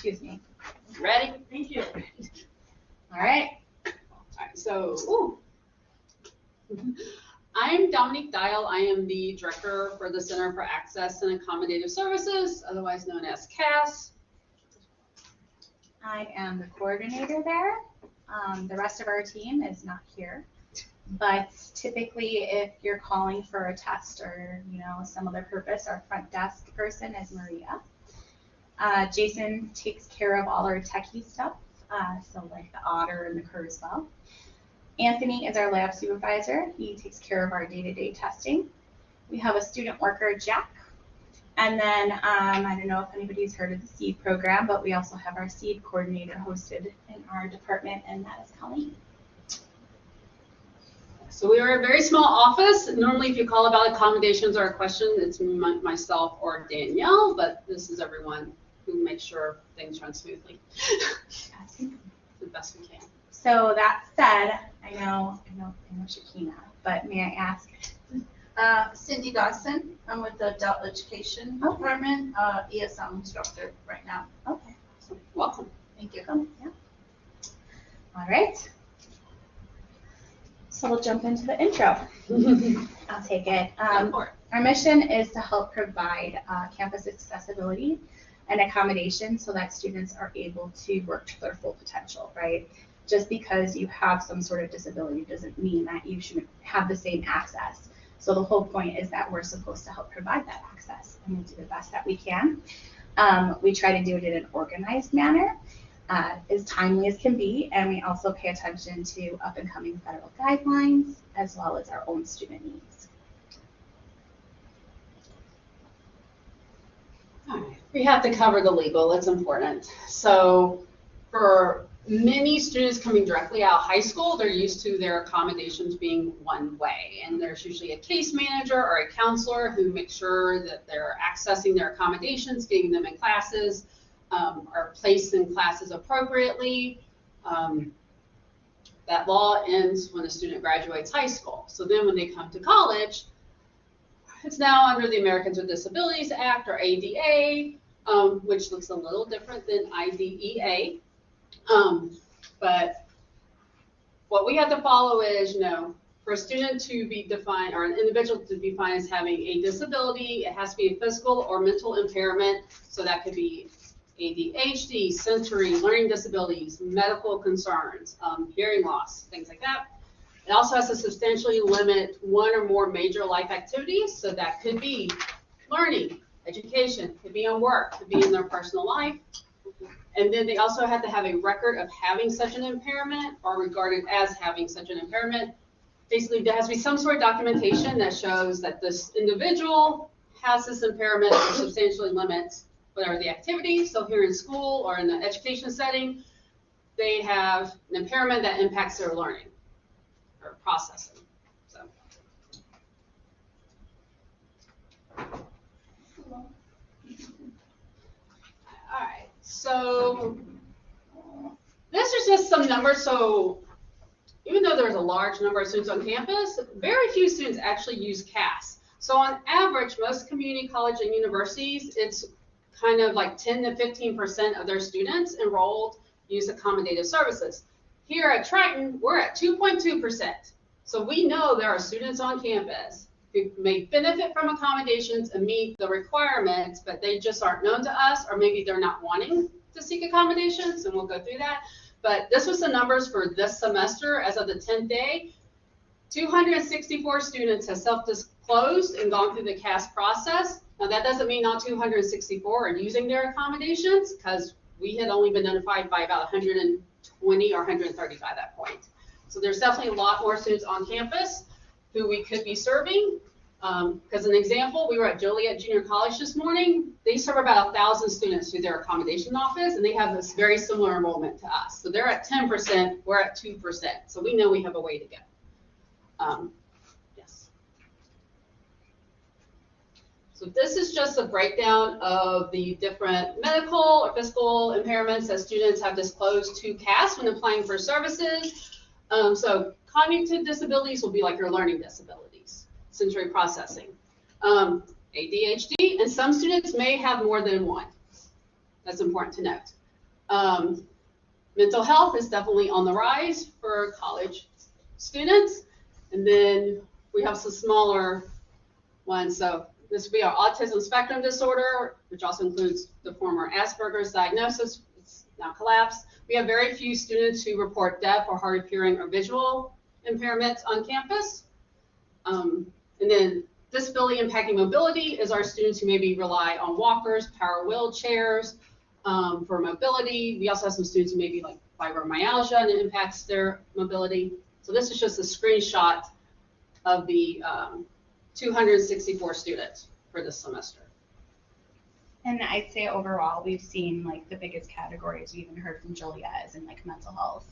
excuse me. Ready? Thank you. All right. So, I'm Dominique. I am the director for the Center for Access and Accommodative Services, otherwise known as CAS. I am the coordinator there. The rest of our team is not here, but typically if you're calling for a test or some other purpose, our front desk person is Maria. Jason takes care of all our techie stuff, so like the Otter and the Kurzweil. Anthony is our lab supervisor. He takes care of our day-to-day testing. We have a student worker, Jack. And then I don't know if anybody's heard of the SEED program, but we also have our SEED coordinator hosted in our department, and that is Colleen. So we are a very small office. Normally, if you call about accommodations or a question, it's myself or Danielle, but this is everyone who makes sure things run smoothly. The best we can. So that said, I know Shakina, but may I ask? Cindy Dawson. I'm with the Adult Education Department, ESL instructor right now. Okay. So, welcome. Thank you. Yeah. All right. So we'll jump into the intro. I'll take it. Our mission is to help provide campus accessibility and accommodation so that students are able to work to their full potential, right? Just because you have some sort of disability doesn't mean that you shouldn't have the same access. So the whole point is that we're supposed to help provide that access, and we do the best that we can. We try to do it in an organized manner, as timely as can be, and we also pay attention to up-and-coming federal guidelines as well as our own student needs. All right. We have to cover the legal. It's important. So for many students coming directly out of high school, they're used to their accommodations being one way, and there's usually a case manager or a counselor who makes sure that they're accessing their accommodations, getting them in classes, are placed in classes appropriately. That law ends when a student graduates high school. So then when they come to college, it's now under the Americans with Disabilities Act, or ADA, which looks a little different than IDEA. But what we have to follow is, for a student to be defined, or an individual to be defined as having a disability, it has to be a physical or mental impairment. So that could be ADHD, sensory, learning disabilities, medical concerns, hearing loss, things like that. It also has to substantially limit one or more major life activities. So that could be learning, education, could be on work, could be in their personal life. And then they also have to have a record of having such an impairment or regarded as having such an impairment. Basically, there has to be some sort of documentation that shows that this individual has this impairment or substantially limits whatever the activity. So here in school or in the education setting, they have an impairment that impacts their learning or processing. So. All right. So this is just some numbers. So even though there's a large number of students on campus, very few students actually use CAS. So on average, most community college and universities, it's kind of like 10 to 15% of their students enrolled use accommodative services. Here at Triton, we're at 2.2%. So we know there are students on campus who may benefit from accommodations and meet the requirements, but they just aren't known to us, or maybe they're not wanting to seek accommodations, and we'll go through that. But this was the numbers for this semester as of the 10th day. 264 students have self-disclosed and gone through the CAS process. Now that doesn't mean all 264 are using their accommodations, because we had only been notified by about 120 or 130 by that point. So there's definitely a lot more students on campus who we could be serving. Because an example, we were at Joliet Junior College this morning. They serve about 1,000 students through their accommodation office, and they have this very similar enrollment to us. So they're at 10%, we're at 2%. So we know we have a way to go. Yes. So this is just a breakdown of the different medical or physical impairments that students have disclosed to CAS when applying for services. So cognitive disabilities will be like your learning disabilities, sensory processing, ADHD, and some students may have more than one. That's important to note. Mental health is definitely on the rise for college students. And then we have some smaller ones. So this would be our autism spectrum disorder, which also includes the former Asperger's diagnosis. It's now collapsed. We have very few students who report deaf or hard of hearing or visual impairments on campus. And then disability impacting mobility is our students who maybe rely on walkers, power wheelchairs for mobility. We also have some students who maybe like fibromyalgia and it impacts their mobility. So this is just a screenshot of the 264 students for this semester. And I'd say overall, we've seen like the biggest categories we even heard from Julia is in like mental health,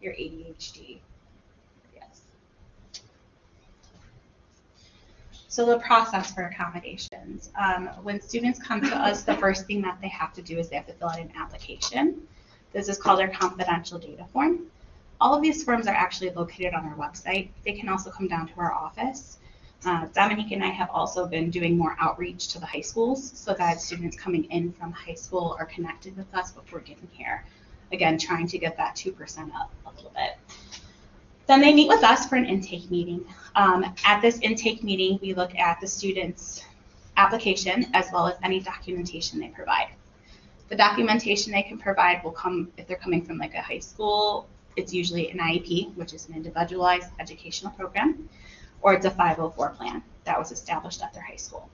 your ADHD. Yes. So the process for accommodations. When students come to us, the first thing that they have to do is they have to fill out an application. This is called our confidential data form. All of these forms are actually located on our website. They can also come down to our office. Dominique and I have also been doing more outreach to the high schools so that students coming in from high school are connected with us before getting here. Again, trying to get that 2% up a little bit. Then they meet with us for an intake meeting. At this intake meeting, we look at the student's application as well as any documentation they provide. The documentation they can provide will come, if they're coming from like a high school, it's usually an IEP, which is an individualized educational program, or it's a 504 plan that was established at their high school.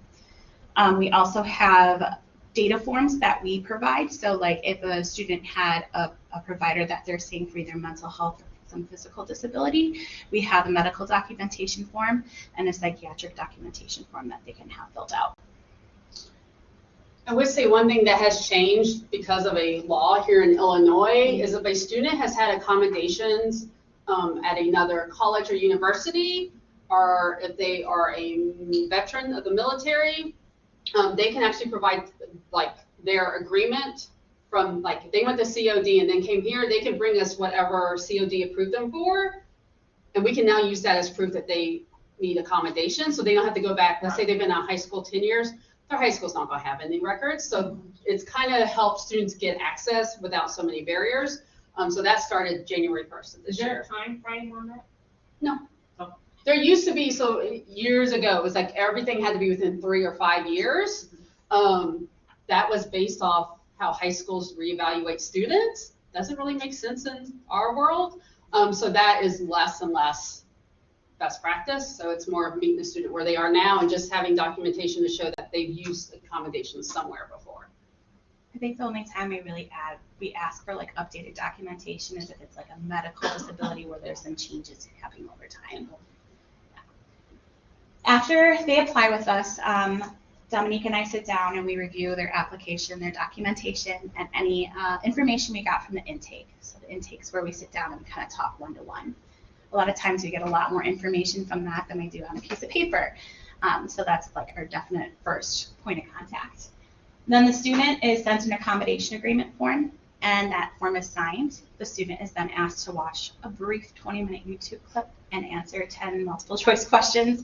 We also have data forms that we provide. So like if a student had a provider that they're seeing for either mental health or some physical disability, we have a medical documentation form and a psychiatric documentation form that they can have filled out. I would say one thing that has changed because of a law here in Illinois is if a student has had accommodations at another college or university, or if they are a veteran of the military, they can actually provide like their agreement from like if they went to COD and then came here, they can bring us whatever COD approved them for, and we can now use that as proof that they need accommodation, so they don't have to go back. Let's say they've been out of high school 10 years, their high school's not going to have any records, so it's kind of helps students get access without so many barriers. So that started January 1st of this year. Is there a time frame on that? No. Oh. There used to be, so years ago, it was like everything had to be within 3 or 5 years. That was based off how high schools reevaluate students. Doesn't really make sense in our world. So that is less and less best practice. So it's more of meeting the student where they are now and just having documentation to show that they've used accommodations somewhere before. I think the only time we ask for like updated documentation is if it's like a medical disability where there's some changes happening over time. After they apply with us, Dominique and I sit down and we review their application, their documentation, and any information we got from the intake. So the intake's where we sit down and we kind of talk one-to-one. A lot of times we get a lot more information from that than we do on a piece of paper. So that's like our definite first point of contact. Then the student is sent an accommodation agreement form, and that form is signed. The student is then asked to watch a brief 20-minute YouTube clip and answer 10 multiple choice questions.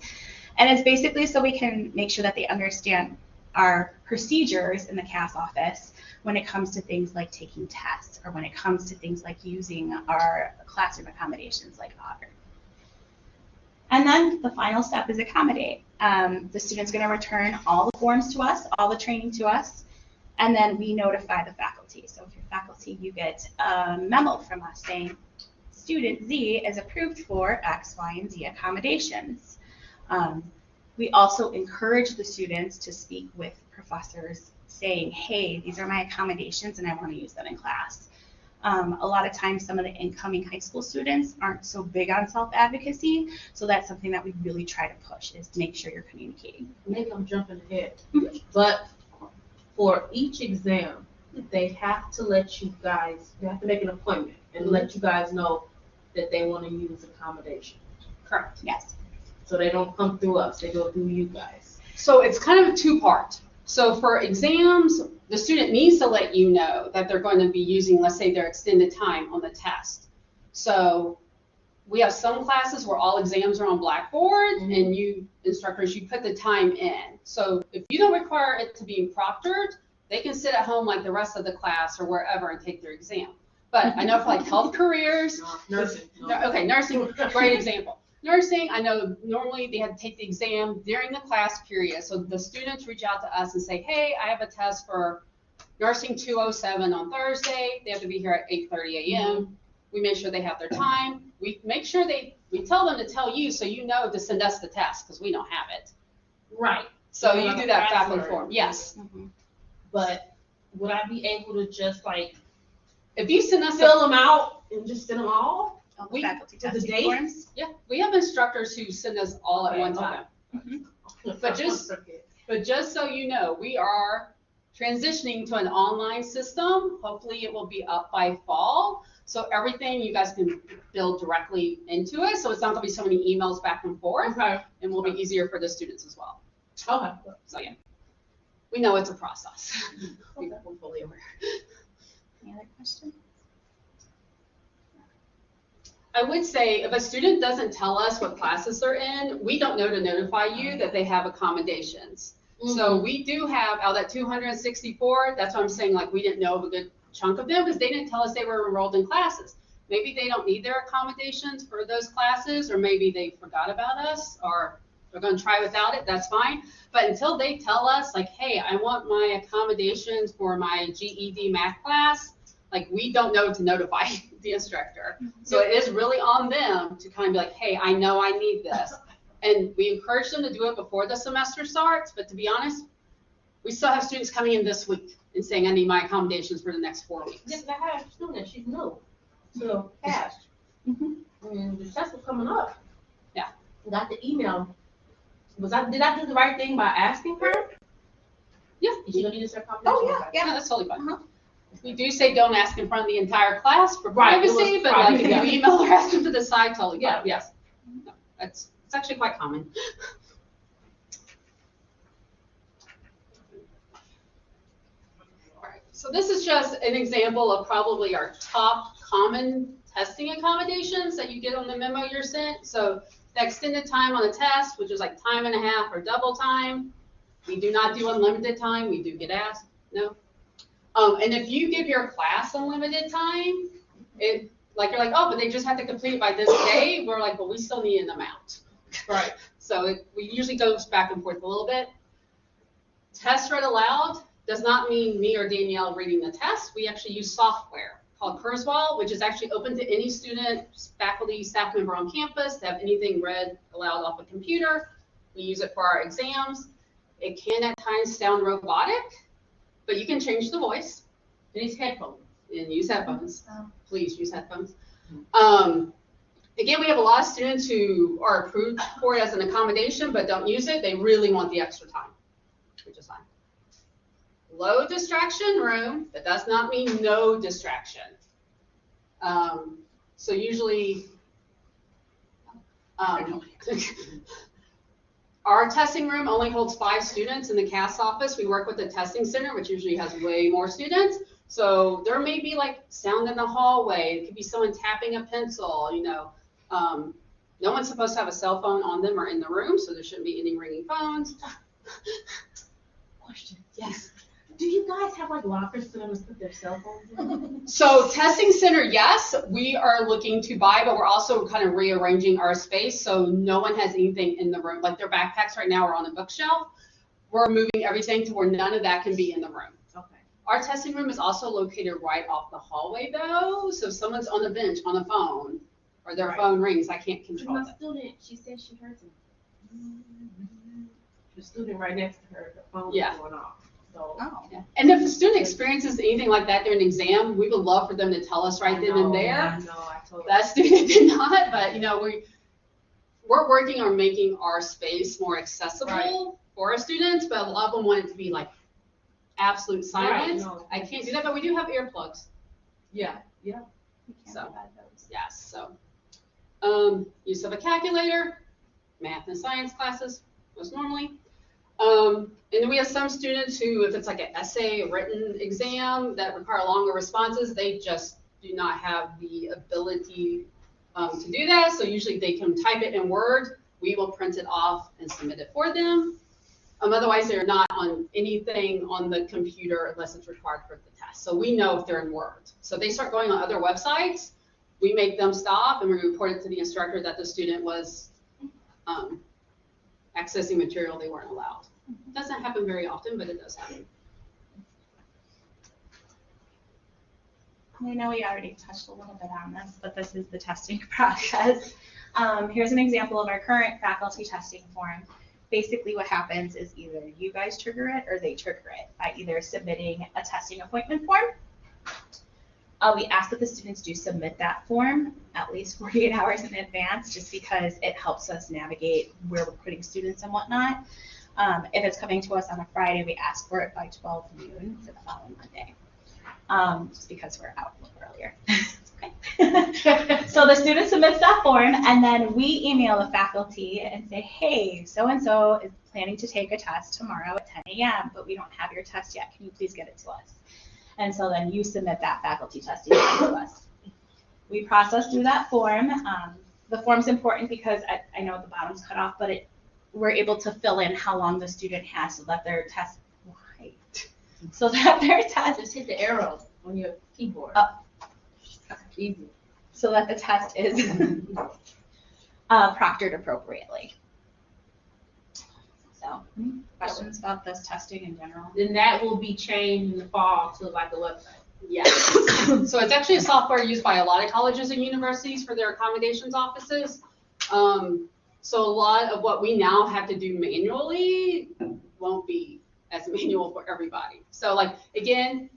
And it's basically so we can make sure that they understand our procedures in the CAS office when it comes to things like taking tests or when it comes to things like using our classroom accommodations like Otter. And then the final step is accommodate. The student's going to return all the forms to us, all the training to us, and then we notify the faculty. So if you're faculty, you get a memo from us saying student Z is approved for X, Y, and Z accommodations. We also encourage the students to speak with professors saying, hey, these are my accommodations and I want to use them in class. A lot of times some of the incoming high school students aren't so big on self-advocacy, so that's something that we really try to push is to make sure you're communicating. Maybe I'm jumping ahead, Mhm. but for each exam, they have to let you guys, you have to make an appointment and let you guys know that they want to use accommodation. Correct. Yes. So they don't come through us, they go through you guys. So it's kind of a two-part. So for exams, the student needs to let you know that they're going to be using, let's say, their extended time on the test. So we have some classes where all exams are on Blackboard, Mhm. and you instructors, you put the time in. So if you don't require it to be proctored, they can sit at home like the rest of the class or wherever and take their exam. But I know for like health careers, Nursing. okay, nursing, great example. Nursing, I know normally they had to take the exam during the class period. So the students reach out to us and say, hey, I have a test for nursing 207 on Thursday. They have to be here at 8:30 a.m. We make sure they have their time. We make sure we tell them to tell you so you know to send us the test because we don't have it. Right. So you do that faculty form, yes. But would I be able to just like If you send us fill them out and just send them all? We- Faculty with the testing dates? forms. Yeah, we have instructors who send us all at one time. But just so you know, we are transitioning to an online system. Hopefully it will be up by fall. So everything you guys can build directly into it. So it's not gonna be so many emails back and forth, Okay. and will be easier for the students as well. Okay. So yeah, we know it's a process. We're fully aware. Any other questions? I would say if a student doesn't tell us what classes they're in, we don't know to notify you that they have accommodations. So we do have, out of that 264, that's what I'm saying, like, we didn't know of a good chunk of them because they didn't tell us they were enrolled in classes. Maybe they don't need their accommodations for those classes, or maybe they forgot about us, or they're gonna try without it, that's fine. But until they tell us, like, hey, I want my accommodations for my GED math class, like, we don't know to notify the instructor. So it is really on them to kind of be like, hey, I know I need this. And we encourage them to do it before the semester starts, but to be honest, we still have students coming in this week and saying, I need my accommodations for the next 4 weeks. Yes, I had a student, she's new. So cash. And the test was coming up. Yeah. Got the email. Did I do the right thing by asking her? Yeah. Is she gonna need a certain Oh, confidential? yeah. Yeah, that's totally fine. Uh-huh. We do say don't ask in front of the entire class for Right, it was privacy, but private, like if yeah. you email or ask them to the side, totally fine. Yeah. Yes. No, it's actually quite common. Alright, so this is just an example of probably our top common testing accommodations that you get on the memo you're sent. So the extended time on the test, which is like time and a half or double time. We do not do unlimited time. We do get asked, no. And if you give your class unlimited time, you're like, oh, but they just have to complete it by this day. We're like, well, we still need an amount. Right. So we usually goes back and forth a little bit. Test read aloud does not mean me or Danielle reading the test. We actually use software called Kurzweil, which is actually open to any student, faculty, staff member on campus to have anything read aloud off a computer. We use it for our exams. It can at times sound robotic, but you can change the voice. And these headphones. And use headphones. Oh. Please use headphones. Again, we have a lot of students who are approved for it as an accommodation, but don't use it. They really want the extra time, which is fine. Low distraction room, that does not mean no distraction. So usually, our testing room only holds 5 students in the CAS office. We work with the testing center, which usually has way more students. So there may be like sound in the hallway. It could be someone tapping a pencil, you know. No one's supposed to have a cell phone on them or in the room, so there shouldn't be any ringing phones. Question. Yes. Do you guys have like lockers for them to put their cell phones in? So testing center, yes, we are looking to buy, but we're also kind of rearranging our space so no one has anything in the room. Like their backpacks right now are on a bookshelf. We're moving everything to where none of that can be in the room. Okay. Our testing room is also located right off the hallway though, so if someone's on the bench on the phone or their phone rings, I can't control My that. student, she said she heard some. The student right next to her, the phone Yeah. was going off. So. Oh. Yeah. And if the student experiences anything like that during an exam, we would love for them to tell us right then and there. I know, I totally. That student did not, but you know, we're working on making our space more accessible for our students, but a lot of them want it to be like absolute silence. No. I can't do that, but we do have earplugs. Yeah, yeah. We can't So. provide those. Yes, so use of a calculator, math and science classes, most normally. And then we have some students who, if it's like an essay, a written exam that require longer responses, they just do not have the ability to do that. So usually they can type it in Word. We will print it off and submit it for them. Otherwise, they're not on anything on the computer unless it's required for the test. So we know if they're in Word. So if they start going on other websites, we make them stop and we report it to the instructor that the student was accessing material they weren't allowed. It doesn't happen very often, but it does happen. I know we already touched a little bit on this, but this is the testing process. Here's an example of our current faculty testing form. Basically what happens is either you guys trigger it or they trigger it by either submitting a testing appointment form. We ask that the students do submit that form at least 48 hours in advance, just because it helps us navigate where we're putting students and whatnot. If it's coming to us on a Friday, we ask for it by 12 noon for the following Monday, just because we're out a little earlier. Okay. So the student submits that form, and then we email the faculty and say, hey, so-and-so is planning to take a test tomorrow at 10 a.m., but we don't have your test yet. Can you please get it to us? And so then you submit that faculty testing to us. We process through that form. The form's important because I know the bottom's cut off, but we're able to fill in how long the student has so that their test, so that their test. Just hit the arrow on your keyboard. Easy. So that the test is proctored appropriately. So, questions about this testing in general? Then that will be changed in the fall to like a website. Yeah. So it's actually a software used by a lot of colleges and universities for their accommodations offices. So a lot of what we now have to do manually won't be as manual for everybody. So like, again,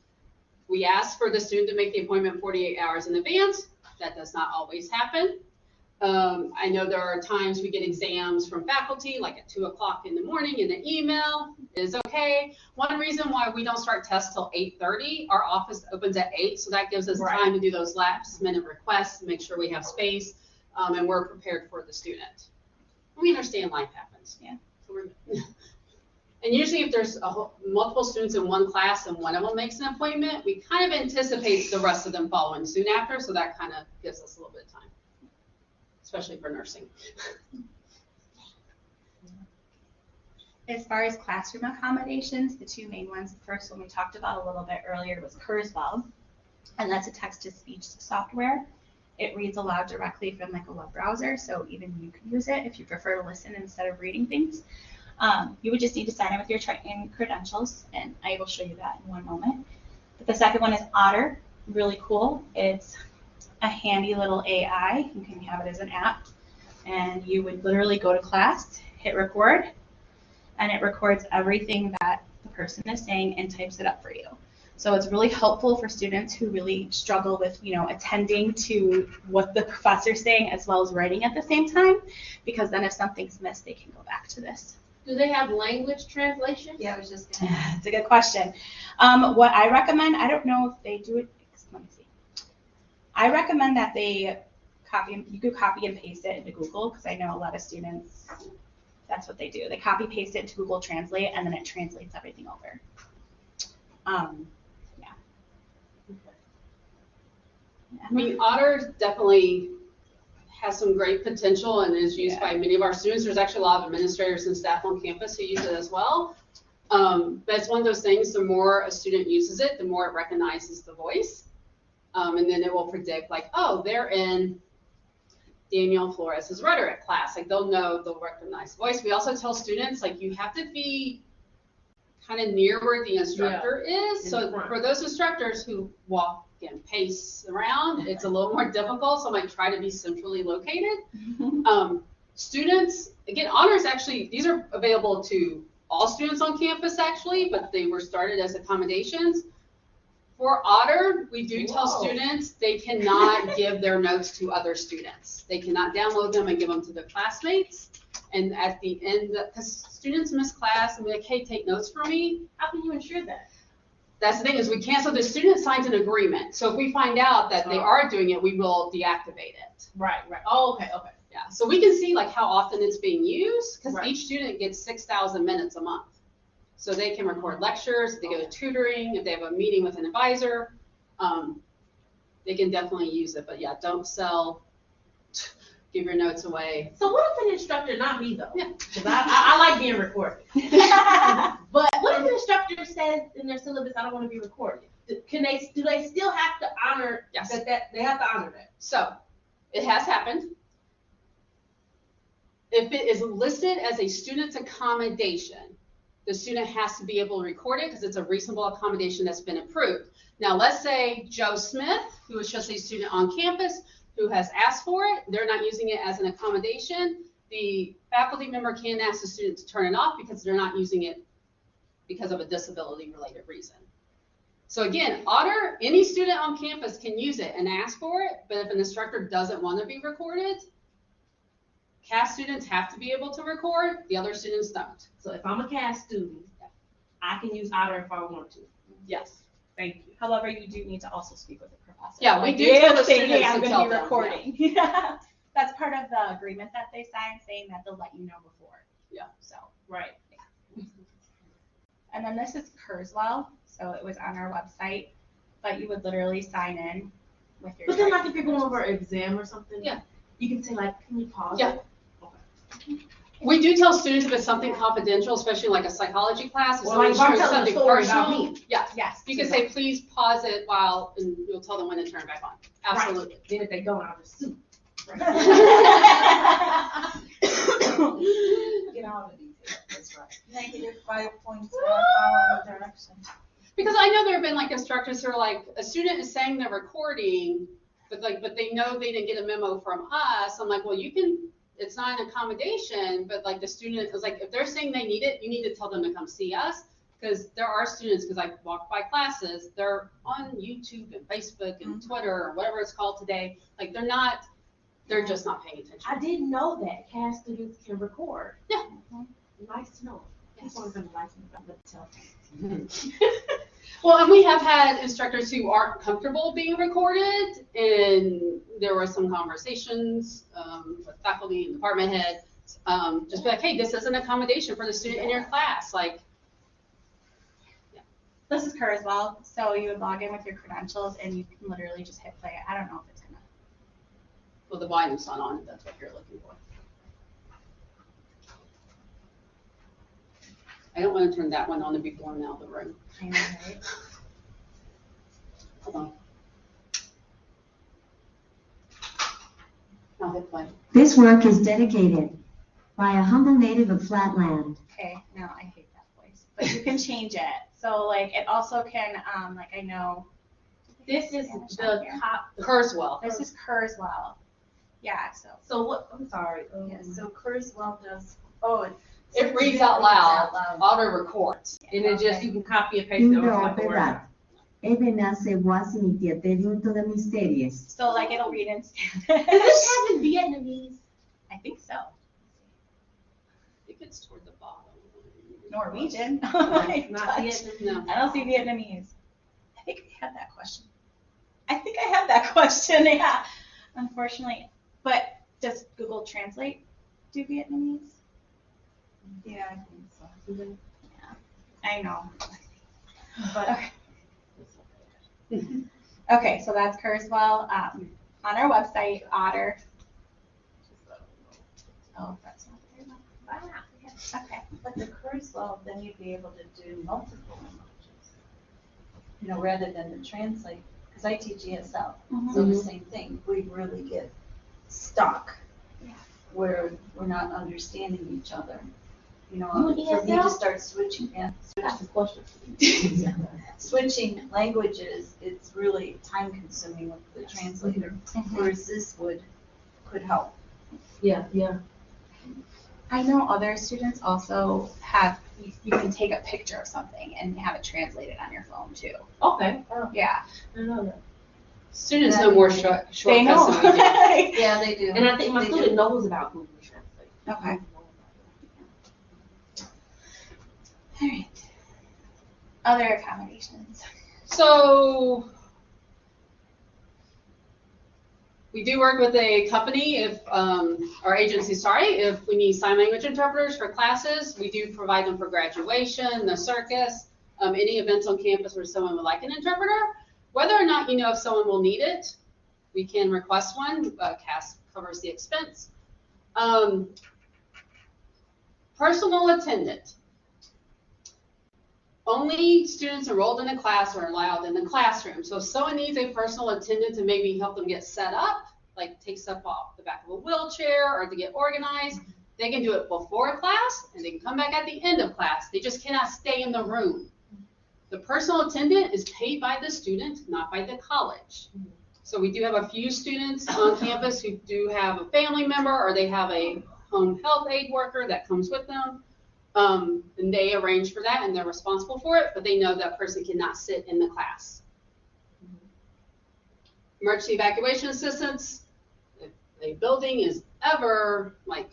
we ask for the student to make the appointment 48 hours in advance. That does not always happen. I know there are times we get exams from faculty, like at 2 o'clock in the morning in an email. It is okay. One reason why we don't start tests till 8:30, our office opens at 8, so that gives us time to do those last minute requests, make sure we have space, and we're prepared for the student. We understand life happens. Yeah. So and usually if there's multiple students in one class and one of them makes an appointment, we kind of anticipate the rest of them following soon after, so that kind of gives us a little bit of time. Especially for nursing. As far as classroom accommodations, the two main ones, the first one we talked about a little bit earlier was Kurzweil, and that's a text-to-speech software. It reads aloud directly from like a web browser, so even you can use it if you prefer to listen instead of reading things. You would just need to sign in with your training credentials, and I will show you that in one moment. But the second one is Otter, really cool. It's a handy little AI. You can have it as an app, and you would literally go to class, hit record, and it records everything that the person is saying and types it up for you. So it's really helpful for students who really struggle with, attending to what the professor's saying as well as writing at the same time, because then if something's missed, they can go back to this. Do they have language translation? Yeah, I was just gonna. It's a good question. What I recommend, I don't know if they do it. Let me see. I recommend that you could copy and paste it into Google, because I know a lot of students, that's what they do. They copy paste it into Google Translate, and then it translates everything over. Yeah. I mean, Otter definitely has some great potential and is used by many of our students. There's actually a lot of administrators and staff on campus who use it as well. But it's one of those things, the more a student uses it, the more it recognizes the voice. And then it will predict like, oh, they're in Danielle Flores' rhetoric class. Like they'll recognize the voice. We also tell students like you have to be kind of near where the instructor is. So for those instructors who walk and pace around, it's a little more difficult. So I might try to be centrally located. Students, again, honors actually, these are available to all students on campus actually, but they were started as accommodations. For Otter, we do tell students they cannot give their notes to other students. They cannot download them and give them to their classmates. And at the end, because students miss class and be like, hey, take notes for me. How can you ensure that? That's the thing is we can't, so the student signs an agreement. So if we find out that they are doing it, we will deactivate it. Right. Oh, okay. Yeah, so we can see like how often it's being used, because each student gets 6,000 minutes a month. So they can record lectures, if they go to tutoring, if they have a meeting with an advisor, they can definitely use it. But yeah, don't sell give your notes away. So what if an instructor, not me though, Yeah. because I like being recorded. But what if an instructor says in their syllabus, I don't want to be recorded? Do they still have to honor Yes. that they have to honor that? So, it has happened. If it is listed as a student's accommodation, the student has to be able to record it because it's a reasonable accommodation that's been approved. Now, let's say Joe Smith, who is just a student on campus, who has asked for it, they're not using it as an accommodation. The faculty member can ask the student to turn it off because they're not using it because of a disability-related reason. So again, Otter, any student on campus can use it and ask for it, but if an instructor doesn't want to be recorded, CAS students have to be able to record, the other students don't. So if I'm a CAS student, I can use Otter if I want to. Yes. Thank you. However, you do need to also speak with the professor. Yeah, we Like, do you tell have the to say, students "Hey, I'm to going tell to be them, recording." That's part of the agreement that they signed, saying that they'll let you know before. Yeah. So, Right. and then this is Kurzweil, so it was on our website, but you would literally sign in with your. But then like if you're going over an exam or something, Yeah. you can say like, can you pause Yeah. it? Okay. We do tell students if it's something confidential, especially like a psychology class, if Or like someone's if I'm sharing telling a something story about personal. me. Yes. Yes. You can say, please pause it while, and you'll tell them when to turn it back on. Absolutely. Then if they don't, I'll just sue. Get out of detail, that's right. Negative 5 points for following direction. Because I know there have been like instructors who are like, a student is saying they're recording, but they know they didn't get a memo from us. I'm like, well, you can, it's not an accommodation, but like the student is like, if they're saying they need it, you need to tell them to come see us. Because there are students, because I walk by classes, they're on YouTube and Facebook and Twitter or whatever it's called today. Like they're just not paying attention. I didn't know that CAS students can record. Yeah. Nice to know. Yes. People aren't gonna tell. Well, and we have had instructors who aren't comfortable being recorded, and there were some conversations with faculty and department heads, just be like, hey, this is an accommodation for the student in your class. Like, This is Kurzweil, so you would log in with your credentials and you can literally just hit play. I don't know if it's gonna. well, the volume's not on, if that's what you're looking for. I don't want to turn that one on before I'm out of the room. I know, right? Hold on. I'll hit play. This work is dedicated by a humble native of Flatland. Okay, now I hate that voice, but you can change it. So like it also can, like I know. This is Spanish the on here. top. Kurzweil. This is Kurzweil. Yeah, so. So what, I'm sorry. Yes, so Kurzweil does, It reads out loud, auto records. And it just, you can copy and paste it Indo on the word. operat. Ebena se wasini tieteriunto de misterios. So like it'll read in Does Spanish. this have in Vietnamese? I think so. I think it's toward the bottom. Norwegian. Not I Vietnamese. No. don't see Vietnamese. I think I had that question. Yeah. Unfortunately, but does Google Translate do Vietnamese? Yeah, I think so. I know. But Okay. Okay, so that's Kurzweil. On our website, Otter. Oh, that's not very much. Wow. Okay. But the Kurzweil, then you'd be able to do multiple languages. You know, rather than to translate, because I teach ESL, so the same thing. We really get stuck where we're not understanding each other. You know, You for me to ESL? start switching, That's the question. switching languages, it's really time consuming with the translator, whereas this could help. Yeah. I know other students also have, you can take a picture of something and have it translated on your phone too. Okay. Yeah. I know that. Students know more shortcuts They know. than we do. Yeah, they do. And I think my They do. student knows about Google Translate. Okay. All right. Other accommodations. So we do work with a company if, our agency, if we need sign language interpreters for classes, we do provide them for graduation, the circus, any events on campus where someone would like an interpreter. Whether or not you know if someone will need it, we can request one. CAS covers the expense. Personal attendant. Only students enrolled in the class are allowed in the classroom. So if someone needs a personal attendant to maybe help them get set up, like take stuff off the back of a wheelchair or to get organized, they can do it before class and they can come back at the end of class. They just cannot stay in the room. The personal attendant is paid by the student, not by the college. So we do have a few students on campus who do have a family member or they have a home health aide worker that comes with them. And they arrange for that and they're responsible for it, but they know that person cannot sit in the class. Emergency evacuation assistance. If a building is ever like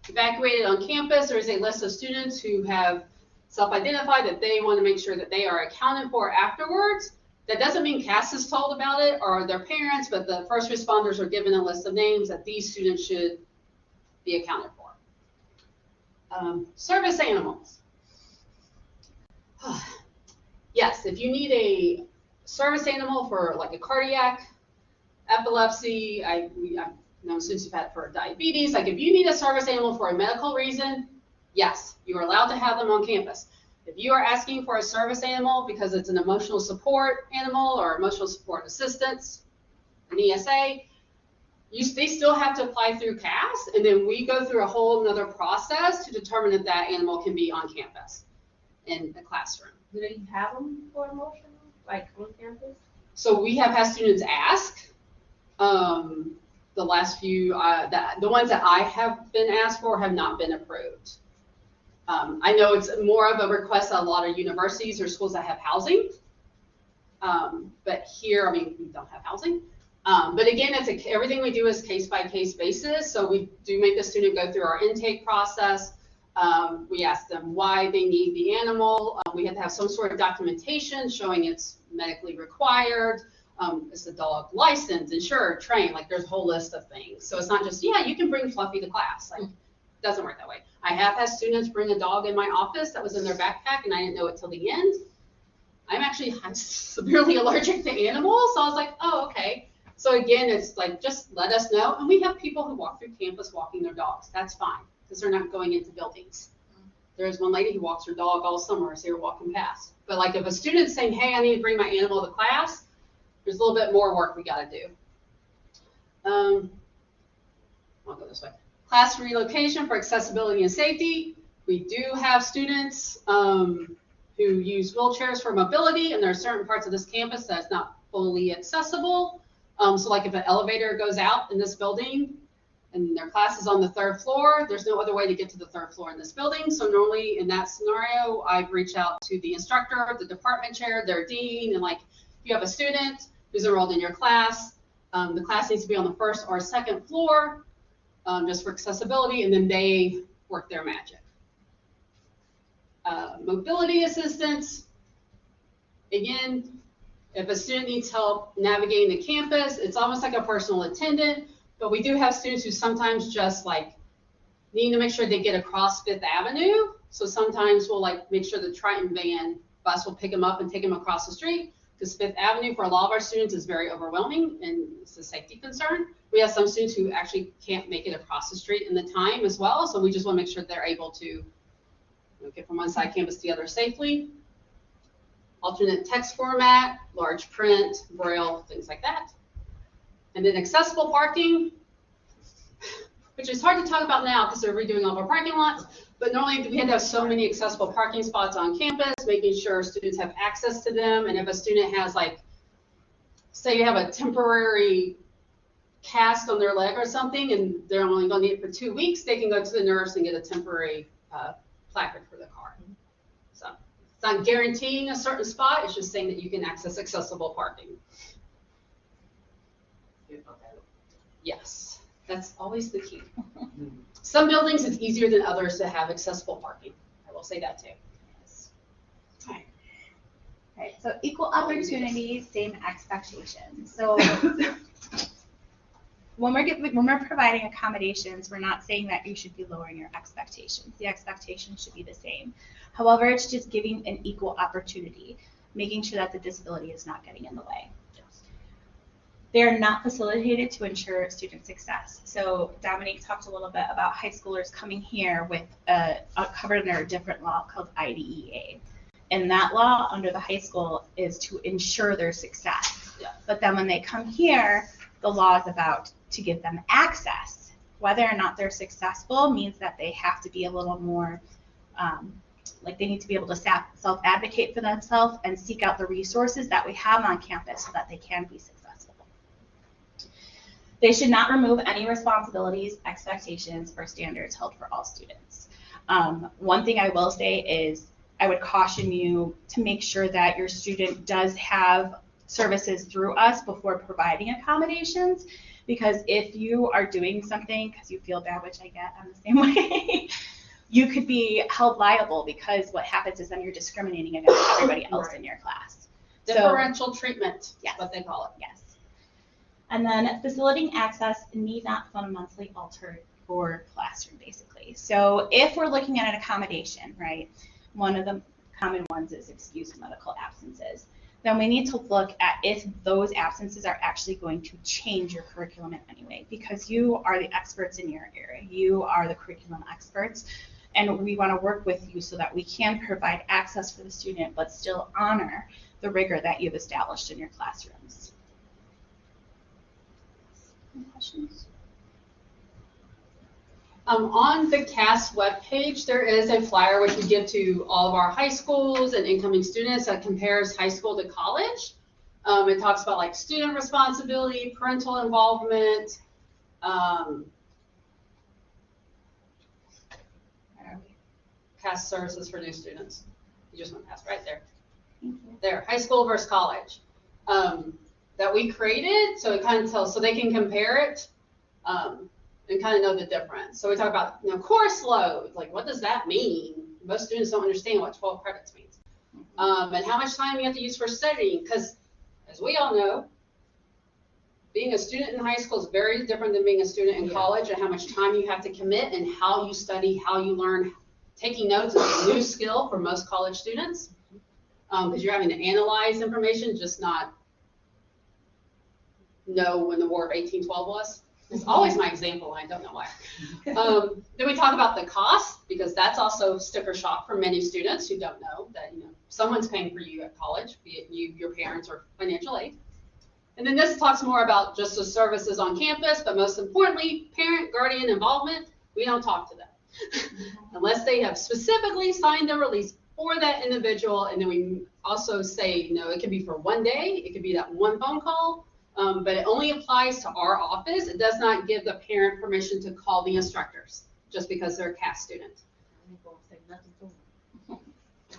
evacuated on campus, there is a list of students who have self-identified that they want to make sure that they are accounted for afterwards. That doesn't mean CAS is told about it or their parents, but the first responders are given a list of names that these students should be accounted for. Service animals. Yes, if you need a service animal for like a cardiac, epilepsy, I know students who've had for diabetes, like if you need a service animal for a medical reason, yes, you are allowed to have them on campus. If you are asking for a service animal because it's an emotional support animal or emotional support assistance, an ESA, they still have to apply through CAS, and then we go through a whole other process to determine if that animal can be on campus in the classroom. Do they have them for emotional, like on campus? So we have had students ask. The last few, the ones that I have been asked for have not been approved. I know it's more of a request at a lot of universities or schools that have housing. But here, I mean, we don't have housing. But again, everything we do is case-by-case basis. So we do make the student go through our intake process. We ask them why they need the animal. We have to have some sort of documentation showing it's medically required. Is the dog licensed, insured, trained? Like there's a whole list of things. So it's not just, yeah, you can bring Fluffy to class. Like, it doesn't work that way. I have had students bring a dog in my office that was in their backpack and I didn't know it till the end. I'm severely allergic to animals. So I was like, oh, okay. So again, it's like, just let us know. And we have people who walk through campus walking their dogs. That's fine, because they're not going into buildings. There's one lady who walks her dog all summer as they were walking past. But like if a student's saying, hey, I need to bring my animal to class, there's a little bit more work we got to do. I'll go this way. Class relocation for accessibility and safety. We do have students who use wheelchairs for mobility, and there are certain parts of this campus that's not fully accessible. So like if an elevator goes out in this building and their class is on the 3rd floor, there's no other way to get to the 3rd floor in this building. So normally in that scenario, I've reached out to the instructor, the department chair, their dean, and like if you have a student who's enrolled in your class, the class needs to be on the 1st or 2nd floor just for accessibility, and then they work their magic. Mobility assistance, again, if a student needs help navigating the campus, it's almost like a personal attendant, but we do have students who sometimes just like need to make sure they get across 5th Avenue. So sometimes we'll like make sure the Triton van bus will pick them up and take them across the street, because 5th Avenue for a lot of our students is very overwhelming and it's a safety concern. We have some students who actually can't make it across the street in the time as well. So we just want to make sure they're able to get from one side campus to the other safely. Alternate text format, large print, braille, things like that. And then accessible parking, which is hard to talk about now because they're redoing all of our parking lots, but normally we had to have so many accessible parking spots on campus, making sure students have access to them. And if a student has like, say you have a temporary cast on their leg or something and they're only going to need it for 2 weeks, they can go to the nurse and get a temporary placard for the car. So it's not guaranteeing a certain spot, it's just saying that you can access accessible parking. Yes, that's always the key. Some buildings it's easier than others to have accessible parking. I will say that too. Yes. All right, so equal opportunity, same expectations. So when we're providing accommodations, we're not saying that you should be lowering your expectations. The expectations should be the same. However, it's just giving an equal opportunity, making sure that the disability is not getting in the way. They are not facilitated to ensure student success. So Dominique talked a little bit about high schoolers coming here with covered under a different law called IDEA. And that law under the high school is to ensure their success. Yeah. But then when they come here, the law is about to give them access. Whether or not they're successful means that they have to be a little more, like they need to be able to self-advocate for themselves and seek out the resources that we have on campus so that they can be successful. They should not remove any responsibilities, expectations, or standards held for all students. One thing I will say is I would caution you to make sure that your student does have services through us before providing accommodations, because if you are doing something because you feel bad, which I get, I'm the same way, you could be held liable because what happens is then you're discriminating against everybody else in your class. Differential treatment, yes, what they call it. Yes. And then facilitating access need not fundamentally alter your classroom, basically. So if we're looking at an accommodation, right, one of the common ones is excused medical absences. Then we need to look at if those absences are actually going to change your curriculum in any way, because you are the experts in your area. You are the curriculum experts, and we want to work with you so that we can provide access for the student, but still honor the rigor that you've established in your classrooms. Any questions? On the CAS webpage, there is a flyer which we give to all of our high schools and incoming students that compares high school to college. It talks about like student responsibility, parental involvement. CAS services for new students. You just went past right there. There, high school versus college. That we created, so it kind of tells, so they can compare it. And kind of know the difference. So we talk about, course load, like what does that mean? Most students don't understand what 12 credits means. And how much time you have to use for studying, because as we all know, being a student in high school is very different than being a student in college, and how much time you have to commit and how you study, how you learn. Taking notes is a new skill for most college students, because you're having to analyze information, just not know when the War of 1812 was. It's always my example, and I don't know why. Then we talk about the cost, because that's also sticker shock for many students who don't know that someone's paying for you at college, be it you, your parents, or financial aid. And then this talks more about just the services on campus, but most importantly, parent guardian involvement. We don't talk to them unless they have specifically signed a release for that individual. And then we also say, it could be for one day, it could be that one phone call. But it only applies to our office. It does not give the parent permission to call the instructors just because they're a CAS student.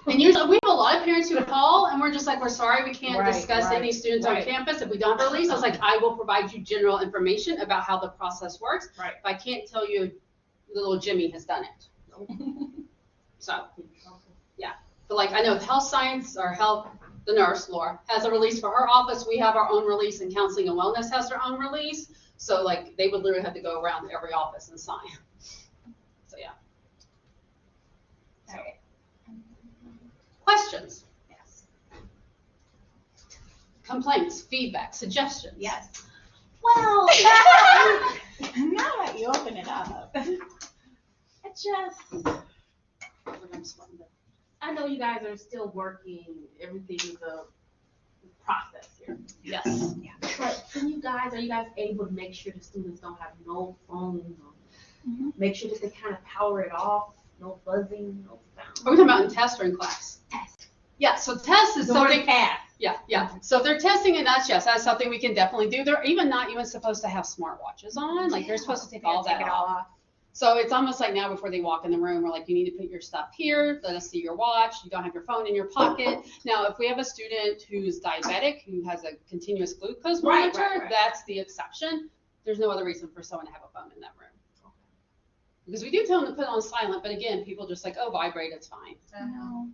And usually we have a lot of parents who call and we're just like, we're sorry, we can't discuss any students on campus if we don't have a release. I was like, I will provide you general information about how the process works. Right. But I can't tell you little Jimmy has done it. So, yeah. But like I know health science or health, the nurse, Laura, has a release for her office. We have our own release, and counseling and wellness has their own release. So like they would literally have to go around every office and sign. So yeah. All right. Questions? Yes. Complaints, feedback, suggestions? Yes. Well, now that you open it up, I know you guys are still working, everything's a process here. Yes. Yeah. But are you guys able to make sure the students don't have no phones, or make sure that they kind of power it off, no buzzing, no sound? Are we talking about in test or in class? Test. Yeah, so test is something. Yeah. So if they're testing and that's something we can definitely do. They're not even supposed to have smartwatches on. Like they're supposed to take all that off. So it's almost like now before they walk in the room, we're like, you need to put your stuff here. Let us see your watch. You don't have your phone in your pocket. Now, if we have a student who's diabetic, who has a continuous glucose monitor, that's the exception. There's no other reason for someone to have a phone in that room. Because we do tell them to put it on silent, but again, people just like, oh, vibrate, it's fine. No.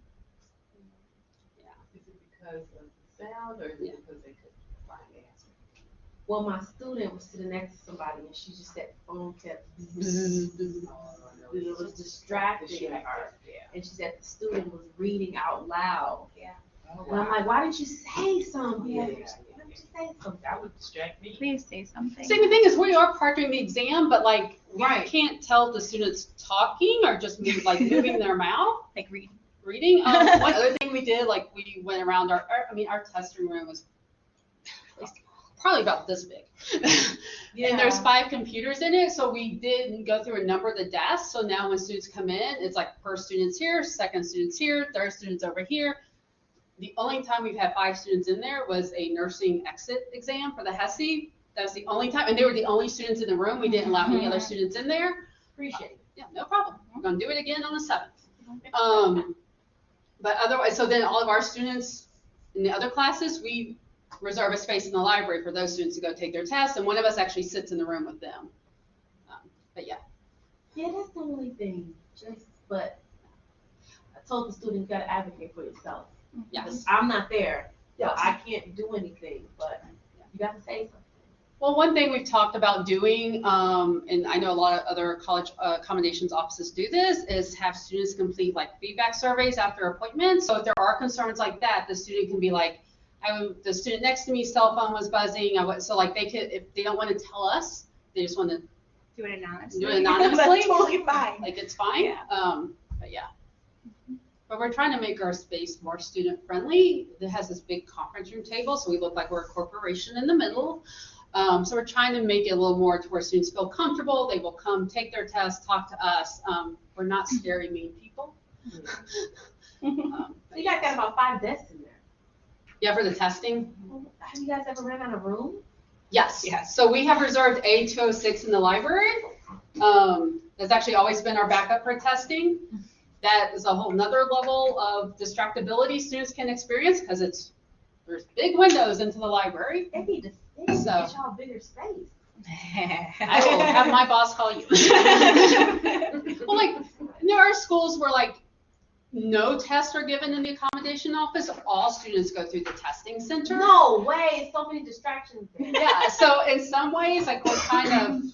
Yeah. Is it because of the sound, or is it because they couldn't find the answer? Well, my student was sitting next to somebody, and she just said the phone kept it was distracting her. And she said the student was reading out loud. Yeah. And I'm like, why didn't you say something? you say something? That would distract me. Please say something. See, the thing is, we are partnering the exam, but like, we Right. can't tell if the students talking or just moving their mouth. Like reading. Reading. One other thing we did, like, we went around our testing room was probably about this big. And there's 5 computers in it, so we did go through a number of the desks. So now when students come in, it's like first student's here, second student's here, third student's over here. The only time we've had 5 students in there was a nursing exit exam for the HESI. That was the only time, and they were the only students in the room. We didn't allow any other students in there. Appreciate it. Yeah, no problem. We're gonna do it again on the 7th. But otherwise, so then all of our students in the other classes, we reserve a space in the library for those students to go take their tests, and one of us actually sits in the room with them. But yeah. Yeah, that's the only thing. But I told the students, you gotta advocate for yourself. Yes. I'm not there, so Yes. I can't do anything, but you gotta say something. Well, one thing we've talked about doing, and I know a lot of other college accommodations offices do this, is have students complete like feedback surveys after appointments. So if there are concerns like that, the student can be like, the student next to me's cell phone was buzzing. So like they could, if they don't want to tell us, they just want to Do it anonymously. do it anonymously. That's totally fine. Like it's fine. Yeah. But yeah. But we're trying to make our space more student friendly. It has this big conference room table, so we look like we're a corporation in the middle. So we're trying to make it a little more to where students feel comfortable. They will come take their test, talk to us. We're not scary, mean people. So you guys got about 5 desks in there. Yeah, for the testing. Have you guys ever ran out of room? Yes. So we have reserved A206 in the library. That's actually always been our backup for testing. That is a whole nother level of distractibility students can experience because there's big windows into the library. They need to get y'all a bigger space. I will have my boss call you. Well, like, there are schools where like no tests are given in the accommodation office. All students go through the testing center. No way, so many distractions there. Yeah, so in some ways, like we're kind of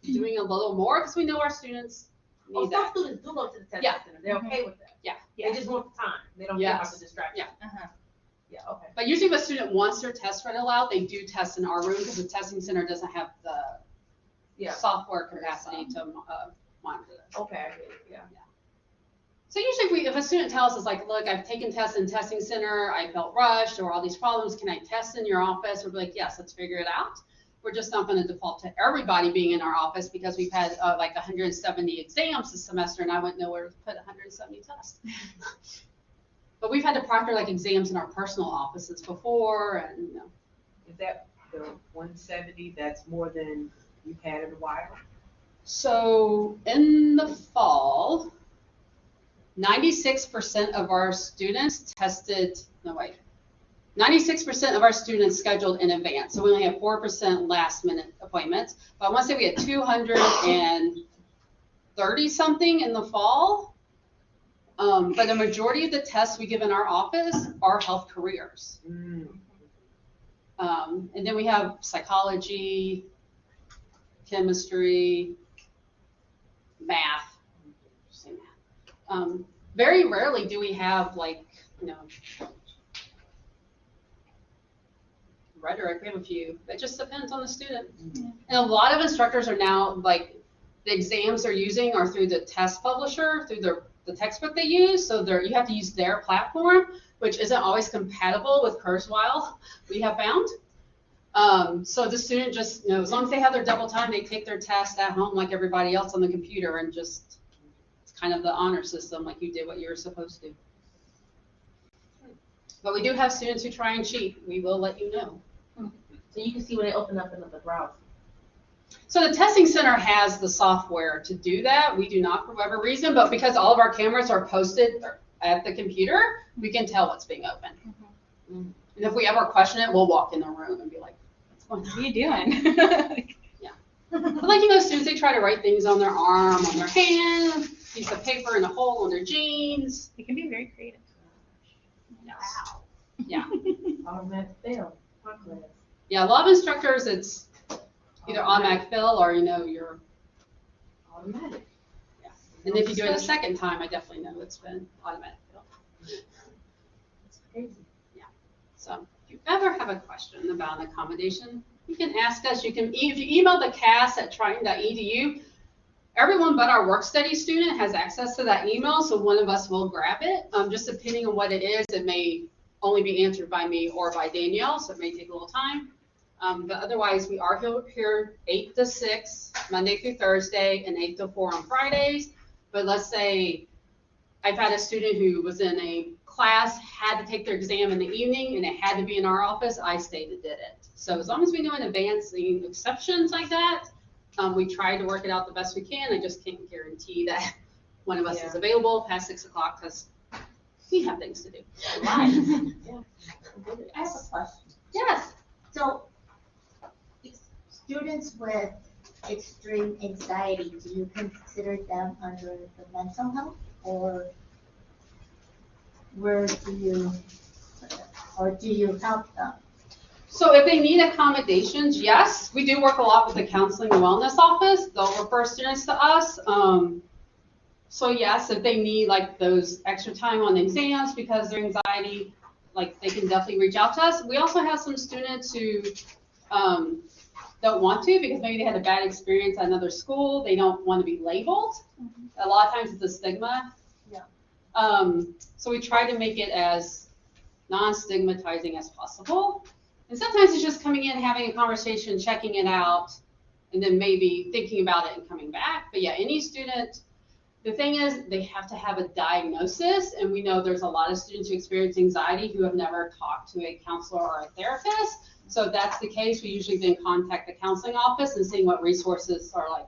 doing a little more because we know our students Well, need some that. students do go to the testing Yeah. center. They're okay with that. Yeah. They just want the time. They don't care about Yes. the distraction. Uh-huh. Yeah, okay. But usually if a student wants their test read aloud, they do test in our room because the testing center doesn't have the Yeah. software capacity to monitor this. Okay, I get it, yeah. So usually if a student tells us like, look, I've taken tests in testing center, I felt rushed or all these problems, can I test in your office? We'll be like, yes, let's figure it out. We're just not going to default to everybody being in our office because we've had like 170 exams this semester and I wouldn't know where to put 170 tests. But we've had to proctor like exams in our personal offices before and you know. Is that the 170, that's more than you've had in a while? So in the fall, 96% of our students tested, 96% of our students scheduled in advance. So we only have 4% last minute appointments. But I want to say we had 230 something in the fall. But the majority of the tests we give in our office are health careers. Mm. And then we have psychology, chemistry, math. Very rarely do we have like, rhetoric. We have a few. It just depends on the student. And a lot of instructors are now like, the exams they're using are through the test publisher, through the textbook they use. So you have to use their platform, which isn't always compatible with Kurzweil, we have found. So the student just, as long as they have their double time, they take their test at home like everybody else on the computer and just, it's kind of the honor system, like you did what you were supposed to. But we do have students who try and cheat. We will let you know. So you can see when they open up another browser. So the testing center has the software to do that. We do not for whatever reason, but because all of our cameras are posted at the computer, we can tell what's being opened. And if we ever question it, we'll walk in the room and be like, what's going on? What are you doing? Yeah. But like, students, they try to write things on their arm, on their hand, piece of paper in a hole on their jeans. It can be very creative. Wow. Yeah. Automatic fail. Yeah, a lot of instructors, it's either automatic fill or, you're Automatic. Yeah. And if you do it a second time, I definitely know it's been automatic fill. It's crazy. So ever have a question about an accommodation, you can ask us. You can, if you email the cast@triton.edu, everyone but our work study student has access to that email, so one of us will grab it. Just depending on what it is, it may only be answered by me or by Danielle, so it may take a little time. But otherwise, we are here 8 to 6, Monday through Thursday, and 8 to 4 on Fridays. But let's say I've had a student who was in a class, had to take their exam in the evening, and it had to be in our office, I stayed and did it. So as long as we know in advance the exceptions like that, we try to work it out the best we can. I just can't guarantee that one of us is available past 6 o'clock because we have things to do. I have a question. Yes. So, students with extreme anxiety, do you consider them under the mental health, or where do you, or do you help them? So if they need accommodations, yes, we do work a lot with the counseling and wellness office. They'll refer students to us. So yes, if they need like those extra time on the exams because of their anxiety, like they can definitely reach out to us. We also have some students who don't want to because maybe they had a bad experience at another school. They don't want to be labeled. A lot of times it's a stigma. Yeah. So we try to make it as non-stigmatizing as possible. And sometimes it's just coming in, having a conversation, checking it out, and then maybe thinking about it and coming back. But yeah, any student, the thing is they have to have a diagnosis, and we know there's a lot of students who experience anxiety who have never talked to a counselor or a therapist. So if that's the case, we usually then contact the counseling office and see what resources are like,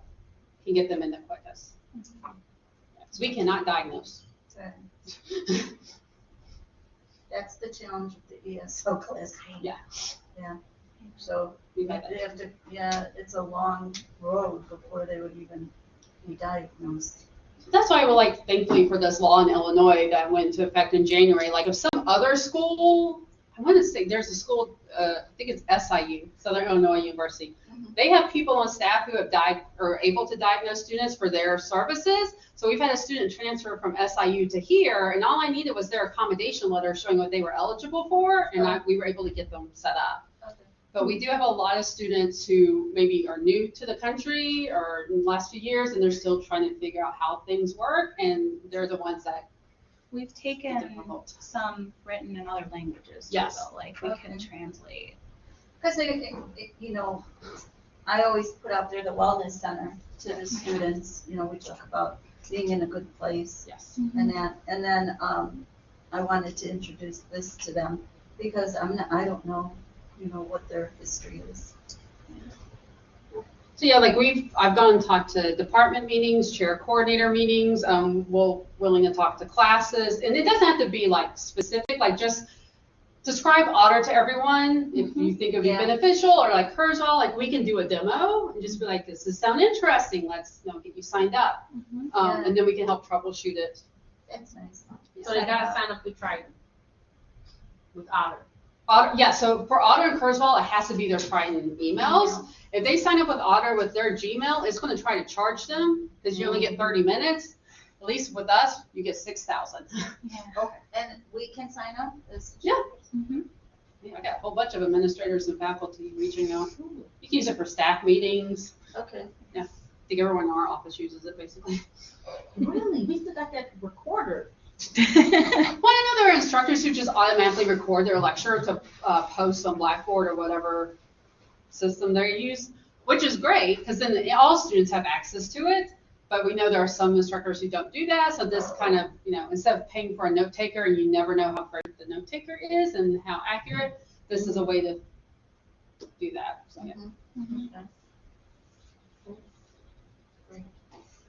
can get them in the quickest. So we cannot diagnose. That's the challenge with the ESL class. Yeah. Yeah. So We've they had that. have to, yeah, it's a long road before they would even be diagnosed. That's why we're like, thankfully for this law in Illinois that went into effect in January. Like if some other school, I want to say there's a school, I think it's SIU, Southern Illinois University. They have people on staff who have are able to diagnose students for their services. So we've had a student transfer from SIU to here, and all I needed was their accommodation letter showing what they were eligible for, and we were able to get them set up. Okay. But we do have a lot of students who maybe are new to the country or in the last few years, and they're still trying to figure out how things work, and they're the ones that We've taken some written in other languages. Yes. So, like we can translate. Because you know, I always put out there the wellness center to the students. You know, we talk about being in a good place. yes. And that, and then I wanted to introduce this to them because I don't know, you know, what their history is. So yeah, like I've gone and talked to department meetings, chair coordinator meetings. Willing to talk to classes, and it doesn't have to be like specific. Like just describe Otter to everyone if you think it would be beneficial, or like Kurzweil. Like we can do a demo and just be like, "Does this sound interesting? Let's get you signed up," and then we can help troubleshoot it. That's nice. So they gotta sign up with Triton. With Otter. Otter, yeah, so for Otter and Kurzweil, it has to be their Triton emails. If they sign up with Otter with their Gmail, it's going to try to charge them because you only get 30 minutes. At least with us, you get 6,000. Okay. And we can sign up as Yeah. Yeah, I got a whole bunch of administrators and faculty reaching out. You can use it for staff meetings. Okay. I think everyone in our office uses it basically. Really? We still got that recorder. Well, I know there are instructors who just automatically record their lecture to post on Blackboard or whatever system they use, which is great because then all students have access to it. But we know there are some instructors who don't do that. So this kind of, instead of paying for a note taker and you never know how great the note taker is and how accurate, this is a way to do that. So, yeah.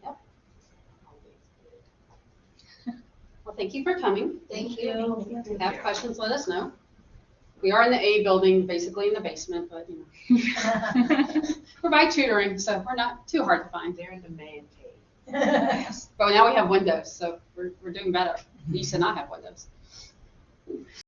Yep. Well, thank you for coming. Thank you. If you have questions, let us know. We are in the A building, basically in the basement, but provide tutoring, so we're not too hard to find. They're in the man cave. Yes. But now we have windows, so we're doing better. We used to not have windows.